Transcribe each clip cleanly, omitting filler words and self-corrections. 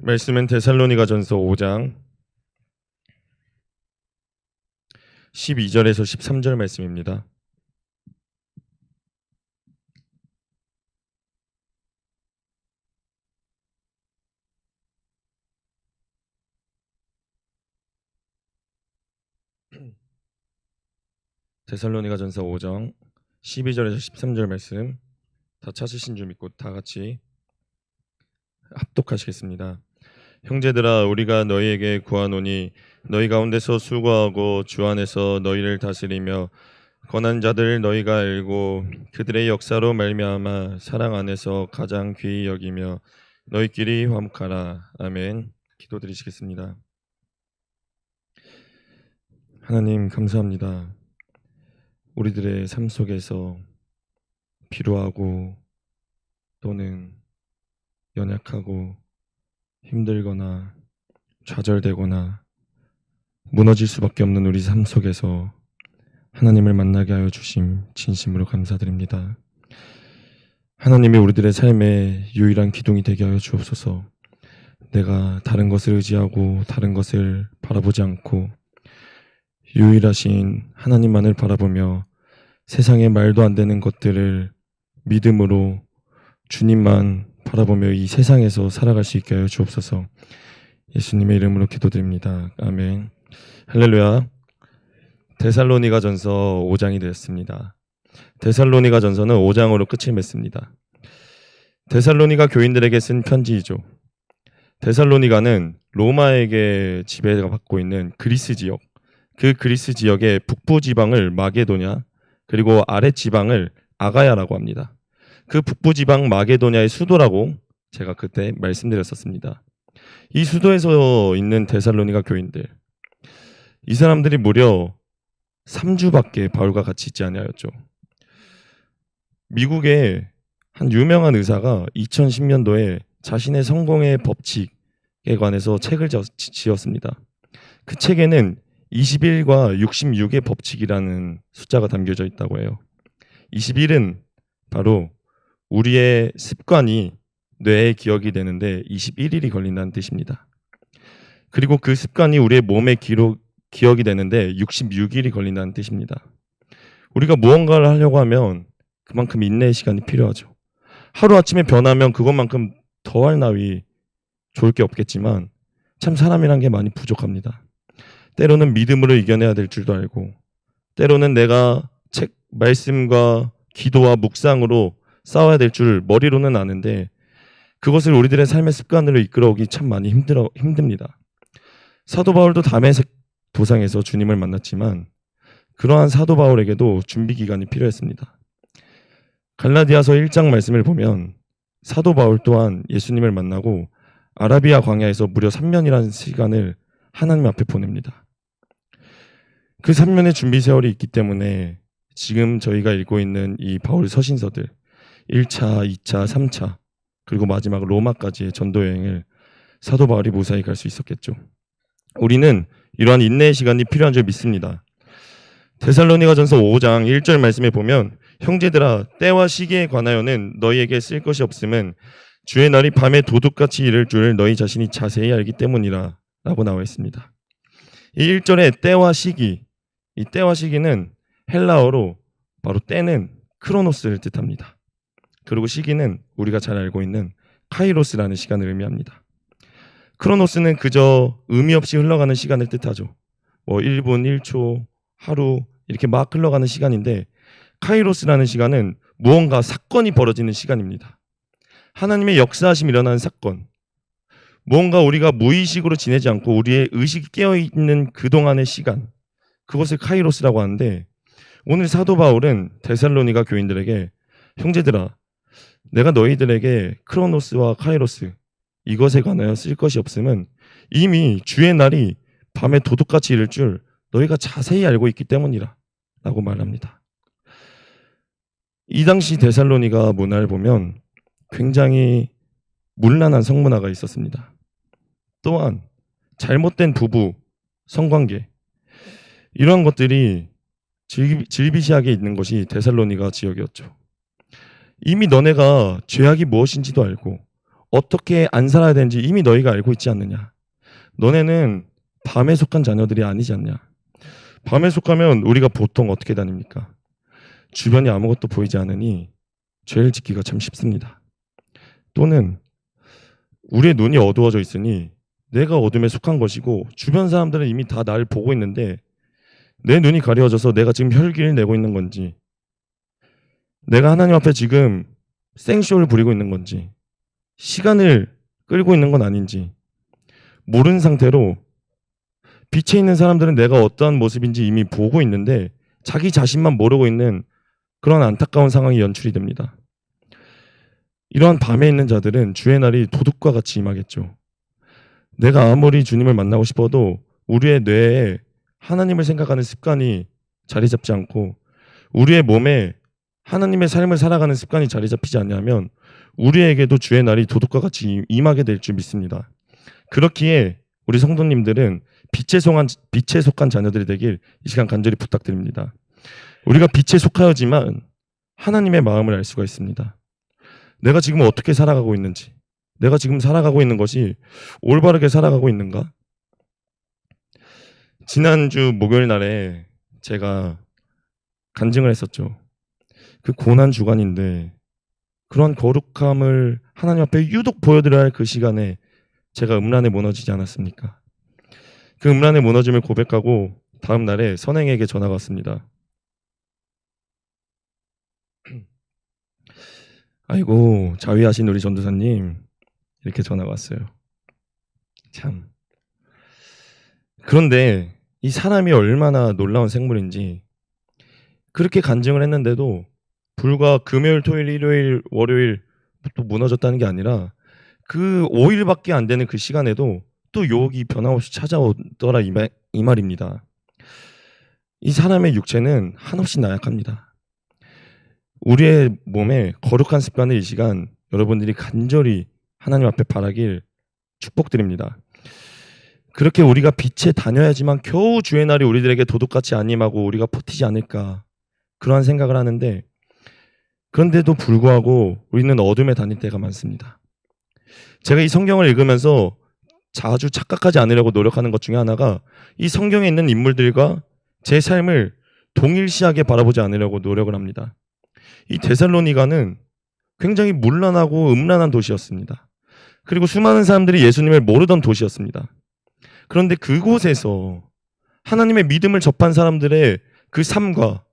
말씀은 데살로니가전서 5장 12절에서 13절 말씀입니다. 데살로니가전서 5장 12절에서 13절 말씀 다 찾으신 줄 믿고 다 같이 합독하시겠습니다. 형제들아, 우리가 너희에게 구하노니 너희 가운데서 수고하고 주 안에서 너희를 다스리며 권한 자들 너희가 알고 그들의 역사로 말미암아 사랑 안에서 가장 귀히 여기며 너희끼리 화목하라. 아멘. 기도드리시겠습니다. 하나님 감사합니다. 우리들의 삶 속에서 피로하고 또는 연약하고 힘들거나 좌절되거나 무너질 수밖에 없는 우리 삶 속에서 하나님을 만나게 하여 주심 진심으로 감사드립니다. 하나님이 우리들의 삶의 유일한 기둥이 되게 하여 주옵소서. 내가 다른 것을 의지하고 다른 것을 바라보지 않고 유일하신 하나님만을 바라보며 세상의 말도 안 되는 것들을 믿음으로 주님만 바라보며 이 세상에서 살아갈 수 있게 하여 주옵소서. 예수님의 이름으로 기도드립니다. 아멘. 할렐루야. 데살로니가전서 5장이 되었습니다. 데살로니가전서는 5장으로 끝을 맺습니다. 데살로니가 교인들에게 쓴 편지이죠. 데살로니가는 로마에게 지배가 받고 있는 그리스 지역, 그 그리스 지역의 북부 지방을 마게도냐, 그리고 아래 지방을 아가야라고 합니다. 그 북부 지방 마게도냐의 수도라고 제가 그때 말씀드렸었습니다. 이 수도에서 있는 데살로니가 교인들, 이 사람들이 무려 3주밖에 바울과 같이 있지 아니하였죠. 미국의 한 유명한 의사가 2010년도에 자신의 성공의 법칙에 관해서 책을 지었습니다. 그 책에는 21과 66의 법칙이라는 숫자가 담겨져 있다고 해요. 21은 바로 우리의 습관이 뇌에 기억이 되는데 21일이 걸린다는 뜻입니다. 그리고 그 습관이 우리의 몸에 기억이 되는데 66일이 걸린다는 뜻입니다. 우리가 무언가를 하려고 하면 그만큼 인내의 시간이 필요하죠. 하루아침에 변하면 그것만큼 더할 나위 좋을 게 없겠지만 참 사람이란 게 많이 부족합니다. 때로는 믿음으로 이겨내야 될 줄도 알고 때로는 내가 책, 말씀과 기도와 묵상으로 싸워야 될 줄 머리로는 아는데 그것을 우리들의 삶의 습관으로 이끌어오기 참 많이 힘듭니다. 사도 바울도 다메섹 도상에서 주님을 만났지만 그러한 사도 바울에게도 준비 기간이 필요했습니다. 갈라디아서 1장 말씀을 보면 사도 바울 또한 예수님을 만나고 아라비아 광야에서 무려 3년이라는 시간을 하나님 앞에 보냅니다. 그 3년의 준비 세월이 있기 때문에 지금 저희가 읽고 있는 이 바울 서신서들 1차, 2차, 3차 그리고 마지막 로마까지의 전도 여행을 사도 바울이 무사히 갈 수 있었겠죠. 우리는 이러한 인내의 시간이 필요한 줄 믿습니다. 데살로니가전서 5장 1절 말씀에 보면 형제들아, 때와 시기에 관하여는 너희에게 쓸 것이 없음은 주의 날이 밤에 도둑같이 이를 줄 너희 자신이 자세히 알기 때문이라 라고 나와 있습니다. 이 1절의 때와 시기, 이 때와 시기는 헬라어로 바로 때는 크로노스를 뜻합니다. 그리고 시기는 우리가 잘 알고 있는 카이로스라는 시간을 의미합니다. 크로노스는 그저 의미 없이 흘러가는 시간을 뜻하죠. 1분, 1초, 하루 이렇게 막 흘러가는 시간인데 카이로스라는 시간은 무언가 사건이 벌어지는 시간입니다. 하나님의 역사하심이 일어나는 사건, 무언가 우리가 무의식으로 지내지 않고 우리의 의식이 깨어있는 그동안의 시간, 그것을 카이로스라고 하는데 오늘 사도 바울은 데살로니가 교인들에게 형제들아, 내가 너희들에게 크로노스와 카이로스 이것에 관하여 쓸 것이 없음은 이미 주의 날이 밤에 도둑같이 이를 줄 너희가 자세히 알고 있기 때문이라 라고 말합니다. 이 당시 데살로니가 문화를 보면 굉장히 문란한 성문화가 있었습니다. 또한 잘못된 부부, 성관계 이러한 것들이 질비시하게 있는 것이 데살로니가 지역이었죠. 이미 너네가 죄악이 무엇인지도 알고 어떻게 안 살아야 되는지 이미 너희가 알고 있지 않느냐. 너네는 밤에 속한 자녀들이 아니지 않냐. 밤에 속하면 우리가 보통 어떻게 다닙니까? 주변이 아무것도 보이지 않으니 죄를 짓기가 참 쉽습니다. 또는 우리의 눈이 어두워져 있으니 내가 어둠에 속한 것이고 주변 사람들은 이미 다 나를 보고 있는데 내 눈이 가려져서 내가 지금 혈기를 내고 있는 건지, 내가 하나님 앞에 지금 생쇼를 부리고 있는 건지, 시간을 끌고 있는 건 아닌지 모르는 상태로 빛에 있는 사람들은 내가 어떠한 모습인지 이미 보고 있는데 자기 자신만 모르고 있는 그런 안타까운 상황이 연출이 됩니다. 이러한 밤에 있는 자들은 주의 날이 도둑과 같이 임하겠죠. 내가 아무리 주님을 만나고 싶어도 우리의 뇌에 하나님을 생각하는 습관이 자리 잡지 않고 우리의 몸에 하나님의 삶을 살아가는 습관이 자리 잡히지 않냐면 우리에게도 주의 날이 도둑과 같이 임하게 될 줄 믿습니다. 그렇기에 우리 성도님들은 빛에 속한 자녀들이 되길 이 시간 간절히 부탁드립니다. 우리가 빛에 속하여지만 하나님의 마음을 알 수가 있습니다. 내가 지금 어떻게 살아가고 있는지, 내가 지금 살아가고 있는 것이 올바르게 살아가고 있는가? 지난주 목요일 날에 제가 간증을 했었죠. 그 고난 주간인데 그런 거룩함을 하나님 앞에 유독 보여드려야 할 그 시간에 제가 음란에 무너지지 않았습니까? 그 음란에 무너짐을 고백하고 다음 날에 선행에게 전화가 왔습니다. 아이고, 자위하신 우리 전도사님, 이렇게 전화가 왔어요. 참. 그런데 이 사람이 얼마나 놀라운 생물인지, 그렇게 간증을 했는데도 불과 금요일, 토요일, 일요일, 월요일 또 무너졌다는 게 아니라 그 5일밖에 안 되는 그 시간에도 또 유혹이 변함없이 찾아오더라 이 말입니다. 이 사람의 육체는 한없이 나약합니다. 우리의 몸에 거룩한 습관을 이 시간 여러분들이 간절히 하나님 앞에 바라길 축복드립니다. 그렇게 우리가 빛에 다녀야지만 겨우 주의 날이 우리들에게 도둑같이 안 임하고 우리가 버티지 않을까, 그러한 생각을 하는데, 그런데도 불구하고 우리는 어둠에 다닐 때가 많습니다. 제가 이 성경을 읽으면서 자주 착각하지 않으려고 노력하는 것 중에 하나가 이 성경에 있는 인물들과 제 삶을 동일시하게 바라보지 않으려고 노력을 합니다. 이 데살로니가는 굉장히 문란하고 음란한 도시였습니다. 그리고 수많은 사람들이 예수님을 모르던 도시였습니다. 그런데 그곳에서 하나님의 믿음을 접한 사람들의 그 삶과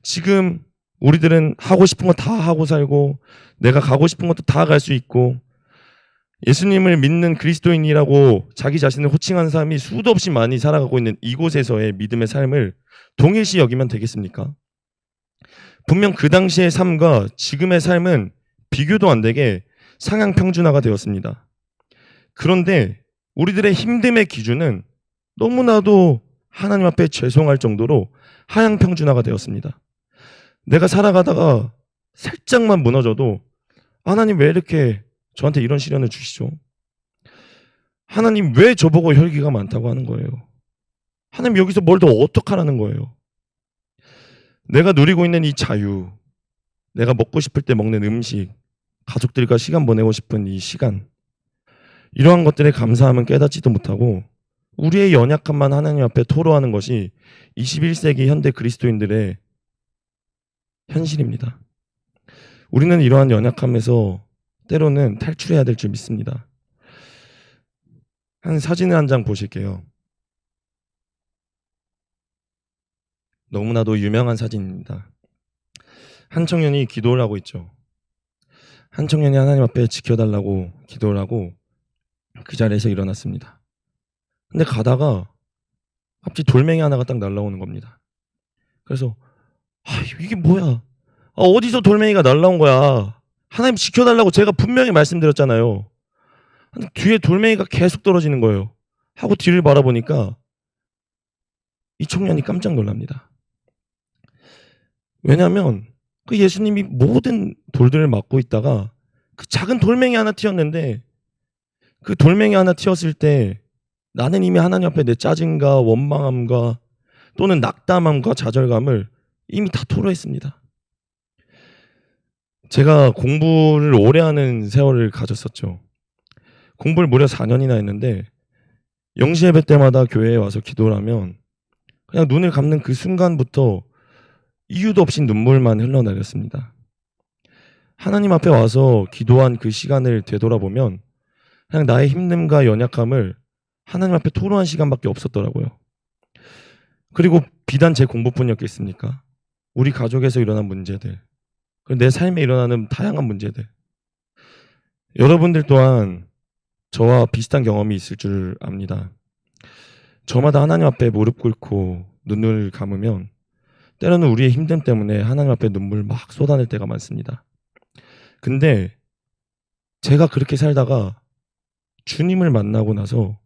지금 우리들은 하고 싶은 거 다 하고 살고 내가 가고 싶은 것도 다 갈 수 있고 예수님을 믿는 그리스도인이라고 자기 자신을 호칭하는 사람이 수도 없이 많이 살아가고 있는 이곳에서의 믿음의 삶을 동일시 여기면 되겠습니까? 분명 그 당시의 삶과 지금의 삶은 비교도 안 되게 상향평준화가 되었습니다. 그런데 우리들의 힘듦의 기준은 너무나도 하나님 앞에 죄송할 정도로 하향평준화가 되었습니다. 내가 살아가다가 살짝만 무너져도 하나님 왜 이렇게 저한테 이런 시련을 주시죠? 하나님 왜 저보고 혈기가 많다고 하는 거예요? 하나님 여기서 뭘 더 어떡하라는 거예요? 내가 누리고 있는 이 자유, 내가 먹고 싶을 때 먹는 음식, 가족들과 시간 보내고 싶은 이 시간, 이러한 것들에 감사함은 깨닫지도 못하고 우리의 연약함만 하나님 앞에 토로하는 것이 21세기 현대 그리스도인들의 현실입니다. 우리는 이러한 연약함에서 때로는 탈출해야 될 줄 믿습니다. 한 사진을 한 장 보실게요. 너무나도 유명한 사진입니다. 한 청년이 기도를 하고 있죠. 한 청년이 하나님 앞에 지켜달라고 기도를 하고 그 자리에서 일어났습니다. 근데 가다가 갑자기 돌멩이 하나가 딱 날라오는 겁니다. 그래서 이게 뭐야? 어디서 돌멩이가 날라온 거야? 하나님 지켜달라고 제가 분명히 말씀드렸잖아요. 뒤에 돌멩이가 계속 떨어지는 거예요. 하고 뒤를 바라보니까 이 청년이 깜짝 놀랍니다. 왜냐하면 그 예수님이 모든 돌들을 막고 있다가 그 작은 돌멩이 하나 튀었는데 그 돌멩이 하나 튀었을 때 나는 이미 하나님 앞에 내 짜증과 원망함과 또는 낙담함과 좌절감을 이미 다 토로했습니다. 제가 공부를 오래 하는 세월을 가졌었죠. 공부를 무려 4년이나 했는데 영시 예배 때마다 교회에 와서 기도를 하면 그냥 눈을 감는 그 순간부터 이유도 없이 눈물만 흘러내렸습니다. 하나님 앞에 와서 기도한 그 시간을 되돌아보면 그냥 나의 힘듦과 연약함을 하나님 앞에 토로한 시간밖에 없었더라고요. 그리고 비단 제 공부뿐이었겠습니까? 우리 가족에서 일어난 문제들, 그리고 내 삶에 일어나는 다양한 문제들. 여러분들 또한 저와 비슷한 경험이 있을 줄 압니다. 저마다 하나님 앞에 무릎 꿇고 눈을 감으면 때로는 우리의 힘듦 때문에 하나님 앞에 눈물 막 쏟아낼 때가 많습니다. 근데 제가 그렇게 살다가 주님을 만나고 나서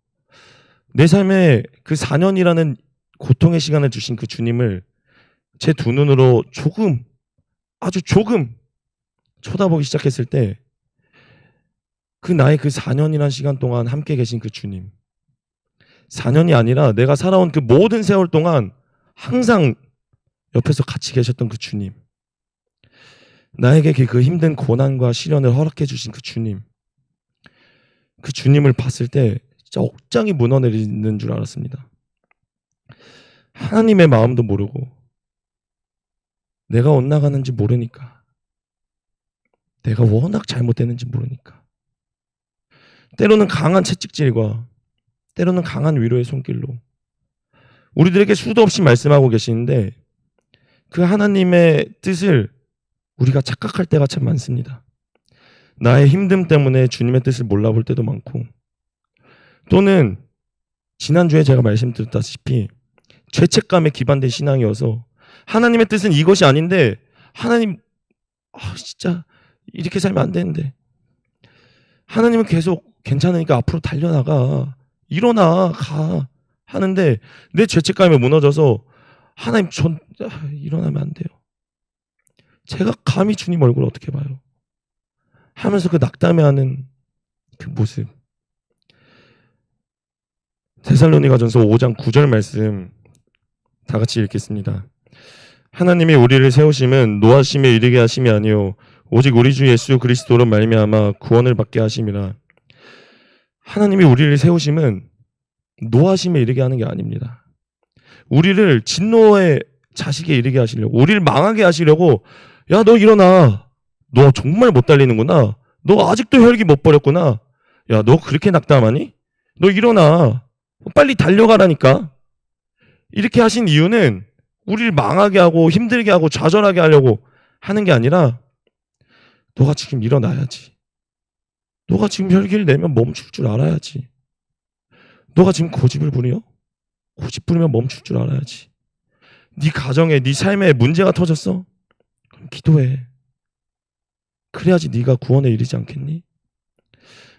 내 삶에 그 4년이라는 고통의 시간을 주신 그 주님을 제 두 눈으로 조금, 아주 조금 쳐다보기 시작했을 때 그 나의 그 4년이라는 시간 동안 함께 계신 그 주님, 4년이 아니라 내가 살아온 그 모든 세월 동안 항상 옆에서 같이 계셨던 그 주님, 나에게 그 힘든 고난과 시련을 허락해 주신 그 주님, 그 주님을 봤을 때 진짜 억장이 무너내리는 줄 알았습니다. 하나님의 마음도 모르고 내가 엇나가는지 모르니까, 내가 워낙 잘못됐는지 모르니까, 때로는 강한 채찍질과 때로는 강한 위로의 손길로 우리들에게 수도 없이 말씀하고 계시는데 그 하나님의 뜻을 우리가 착각할 때가 참 많습니다. 나의 힘듦 때문에 주님의 뜻을 몰라볼 때도 많고, 또는 지난주에 제가 말씀드렸다시피 죄책감에 기반된 신앙이어서 하나님의 뜻은 이것이 아닌데 하나님, 진짜 이렇게 살면 안 되는데, 하나님은 계속 괜찮으니까 앞으로 달려나가, 일어나, 가 하는데 내 죄책감에 무너져서 하나님, 전 일어나면 안 돼요. 제가 감히 주님 얼굴을 어떻게 봐요? 하면서 그 낙담해하는 그 모습. 데살로니가전서 5장 9절 말씀 다 같이 읽겠습니다. 하나님이 우리를 세우심은 노하심에 이르게 하심이 아니요 오직 우리 주 예수 그리스도로 말미암아 구원을 받게 하심이라. 하나님이 우리를 세우심은 노하심에 이르게 하는 게 아닙니다. 우리를 진노의 자식에 이르게 하시려고, 우리를 망하게 하시려고, 야, 너 일어나. 너 정말 못 달리는구나. 너 아직도 혈기 못 버렸구나. 야, 너 그렇게 낙담하니? 너 일어나. 빨리 달려가라니까. 이렇게 하신 이유는 우리를 망하게 하고 힘들게 하고 좌절하게 하려고 하는 게 아니라, 너가 지금 일어나야지. 너가 지금 혈기를 내면 멈출 줄 알아야지. 너가 지금 고집을 부려? 고집 부리면 멈출 줄 알아야지. 네 가정에, 네 삶에 문제가 터졌어? 그럼 기도해. 그래야지 네가 구원에 이르지 않겠니?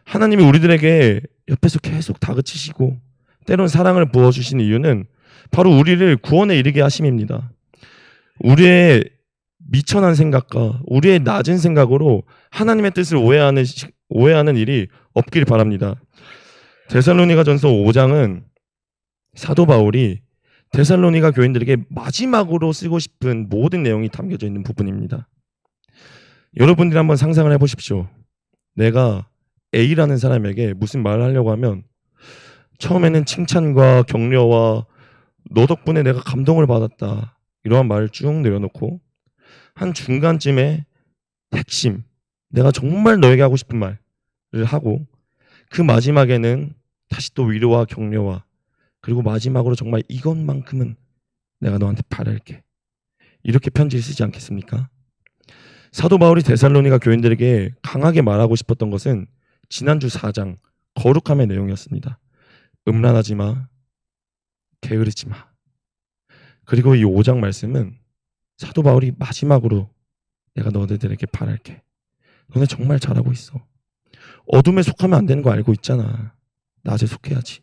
하나님이 우리들에게 옆에서 계속 다그치시고 때로는 사랑을 부어주시는 이유는 바로 우리를 구원에 이르게 하심입니다. 우리의 미천한 생각과 우리의 낮은 생각으로 하나님의 뜻을 오해하는 일이 없길 바랍니다. 데살로니가전서 5장은 사도 바울이 데살로니가 교인들에게 마지막으로 쓰고 싶은 모든 내용이 담겨져 있는 부분입니다. 여러분들이 한번 상상을 해보십시오. 내가 A라는 사람에게 무슨 말을 하려고 하면 처음에는 칭찬과 격려와 너 덕분에 내가 감동을 받았다, 이러한 말을 쭉 내려놓고 한 중간쯤에 핵심, 내가 정말 너에게 하고 싶은 말을 하고 그 마지막에는 다시 또 위로와 격려와 그리고 마지막으로 정말 이것만큼은 내가 너한테 바랄게, 이렇게 편지를 쓰지 않겠습니까? 사도 바울이 데살로니가 교인들에게 강하게 말하고 싶었던 것은 지난주 4장 거룩함의 내용이었습니다. 음란하지 마, 게으르지 마. 그리고 이 5장 말씀은 사도 바울이 마지막으로 내가 너희들에게 바랄게, 너네 정말 잘하고 있어. 어둠에 속하면 안 되는 거 알고 있잖아. 낮에 속해야지.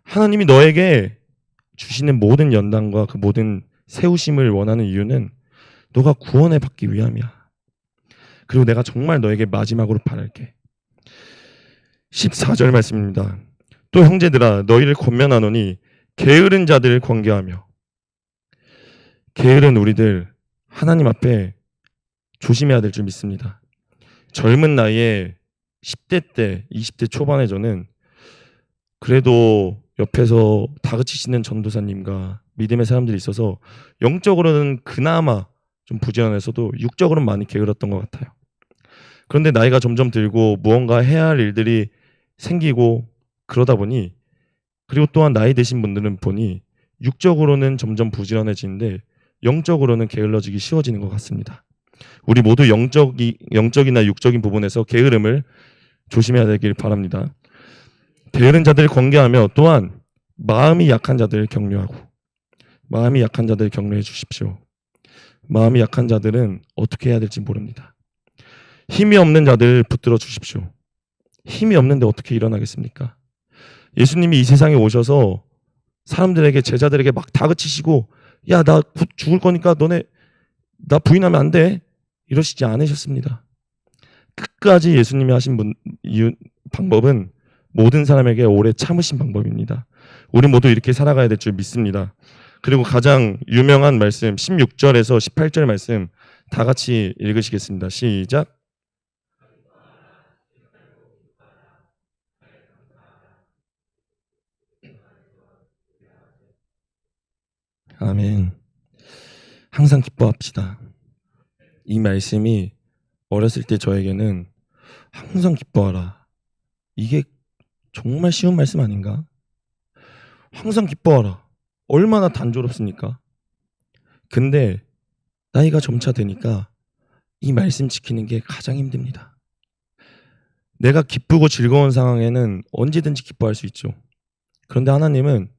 하나님이 너에게 주시는 모든 연단과 그 모든 세우심을 원하는 이유는 너가 구원을 받기 위함이야. 그리고 내가 정말 너에게 마지막으로 바랄게. 14절 말씀입니다. 또 형제들아, 너희를 권면하노니 게으른 자들을 권계하며. 게으른 우리들 하나님 앞에 조심해야 될 줄 믿습니다. 젊은 나이에 10대 때, 20대 초반에 저는 그래도 옆에서 다그치시는 전도사님과 믿음의 사람들이 있어서 영적으로는 그나마 좀 부지런해서도 육적으로는 많이 게을렀던 것 같아요. 그런데 나이가 점점 들고 무언가 해야 할 일들이 생기고 그러다 보니, 그리고 또한 나이 드신 분들은 보니 육적으로는 점점 부지런해지는데 영적으로는 게을러지기 쉬워지는 것 같습니다. 우리 모두 영적이나 육적인 부분에서 게으름을 조심해야 되길 바랍니다. 게으른 자들을 권계하며 또한 마음이 약한 자들을 격려하고, 마음이 약한 자들을 격려해 주십시오. 마음이 약한 자들은 어떻게 해야 될지 모릅니다. 힘이 없는 자들 붙들어 주십시오. 힘이 없는데 어떻게 일어나겠습니까? 예수님이 이 세상에 오셔서 사람들에게, 제자들에게 막 다그치시고, 야, 나 곧 죽을 거니까 너네 나 부인하면 안 돼, 이러시지 않으셨습니다. 끝까지 예수님이 하신 방법은 모든 사람에게 오래 참으신 방법입니다. 우리 모두 이렇게 살아가야 될 줄 믿습니다. 그리고 가장 유명한 말씀 16절에서 18절 말씀 다 같이 읽으시겠습니다. 시작. 아멘. 항상 기뻐합시다. 이 말씀이 어렸을 때 저에게는 항상 기뻐하라, 이게 정말 쉬운 말씀 아닌가? 항상 기뻐하라, 얼마나 단조롭습니까? 근데 나이가 점차 되니까 이 말씀 지키는 게 가장 힘듭니다. 내가 기쁘고 즐거운 상황에는 언제든지 기뻐할 수 있죠. 그런데 하나님은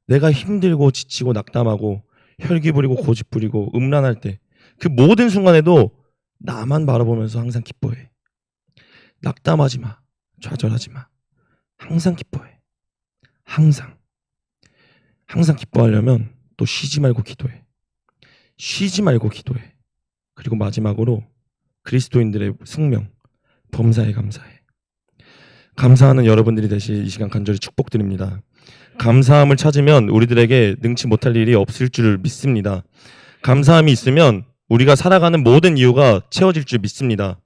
내가 힘들고 지치고 낙담하고 혈기 부리고 고집 부리고 음란할 때 그 모든 순간에도 나만 바라보면서 항상 기뻐해. 낙담하지 마, 좌절하지 마, 항상 기뻐해. 항상 기뻐하려면 또 쉬지 말고 기도해. 쉬지 말고 기도해. 그리고 마지막으로 그리스도인들의 숙명, 범사에 감사해. 감사하는 여러분들이 되실 이 시간 간절히 축복드립니다. 감사함을 찾으면 우리들에게 능치 못할 일이 없을 줄 믿습니다. 감사함이 있으면 우리가 살아가는 모든 이유가 채워질 줄 믿습니다.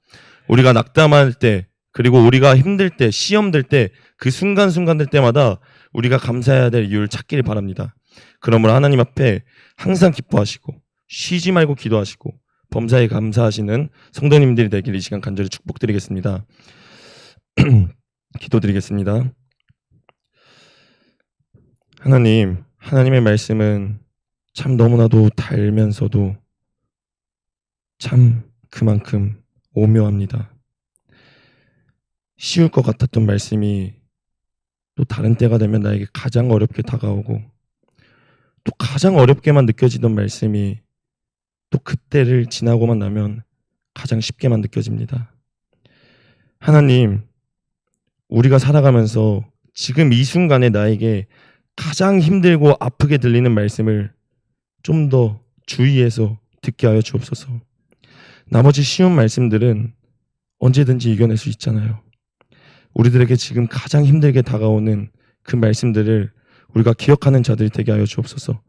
우리가 낙담할 때, 그리고 우리가 힘들 때, 시험 들 때, 그 순간순간들 때마다 우리가 감사해야 될 이유를 찾기를 바랍니다. 그러므로 하나님 앞에 항상 기뻐하시고 쉬지 말고 기도하시고 범사에 감사하시는 성도님들이 되길 이 시간 간절히 축복드리겠습니다. 기도드리겠습니다. 하나님, 하나님의 말씀은 참 너무나도 달면서도 참 그만큼 오묘합니다. 쉬울 것 같았던 말씀이 또 다른 때가 되면 나에게 가장 어렵게 다가오고, 또 가장 어렵게만 느껴지던 말씀이 또 그때를 지나고만 나면 가장 쉽게만 느껴집니다. 하나님, 우리가 살아가면서 지금 이 순간에 나에게 가장 힘들고 아프게 들리는 말씀을 좀 더 주의해서 듣게 하여 주옵소서. 나머지 쉬운 말씀들은 언제든지 이겨낼 수 있잖아요. 우리들에게 지금 가장 힘들게 다가오는 그 말씀들을 우리가 기억하는 자들이 되게 하여 주옵소서.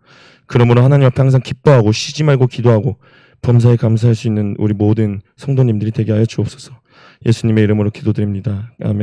그러므로 하나님 앞에 항상 기뻐하고 쉬지 말고 기도하고 범사에 감사할 수 있는 우리 모든 성도님들이 되게 하여 주옵소서. 예수님의 이름으로 기도드립니다. 아멘.